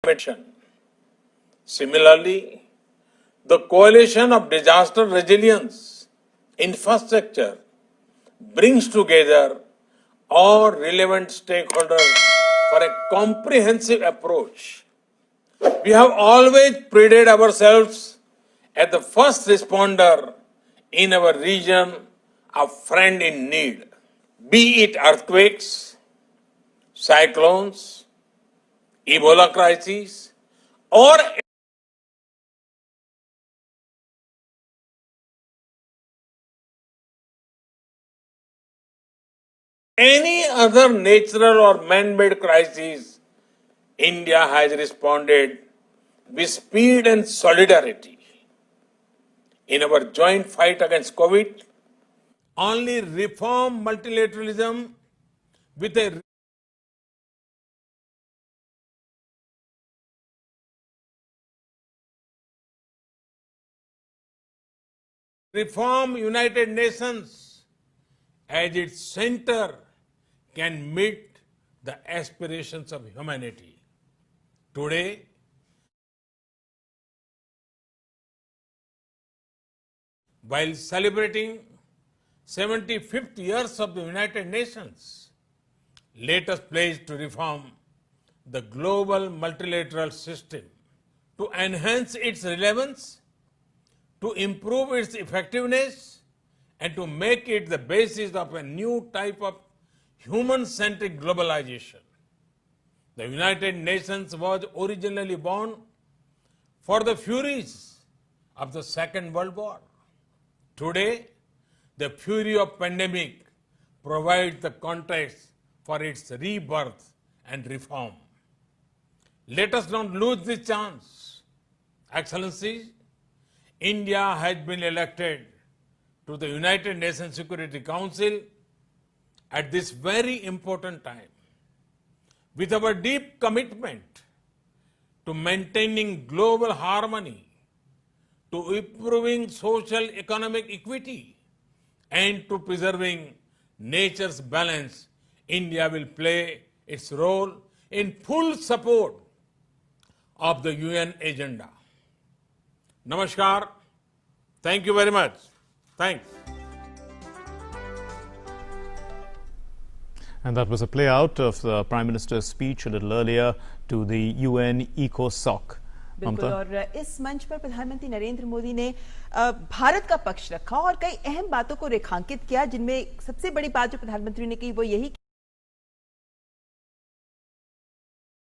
mission. Similarly, the Coalition of Disaster Resilience Infrastructure brings together all relevant stakeholders for a comprehensive approach. We have always prided ourselves as the first responder in our region, a friend in need. Be it earthquakes, cyclones, Ebola crises, or any other natural or man-made crisis, India has responded with speed and solidarity. In our joint fight against COVID, only reform multilateralism with a reform United Nations as its center can meet the aspirations of humanity. Today, while celebrating 75th years of the United Nations, let us pledge to reform the global multilateral system to enhance its relevance, to improve its effectiveness, and to make it the basis of a new type of human-centric globalization. The United Nations was originally born for the furies of the Second World War. Today, the fury of pandemic provides the context for its rebirth and reform. Let us not lose this chance. Excellencies, India has been elected to the United Nations Security Council at this very important time. With our deep commitment to maintaining global harmony, to improving social economic equity, and to preserving nature's balance, India will play its role in full support of the UN agenda. Namaskar. Thank you very much. Thanks. And that was a play out of the Prime Minister's speech a little earlier to the UN ECOSOC. बिल्कुल, और इस मंच पर प्रधानमंत्री नरेंद्र मोदी ने भारत का पक्ष रखा और कई अहम बातों को रेखांकित किया, जिनमें सबसे बड़ी बात जो प्रधानमंत्री ने की वो यही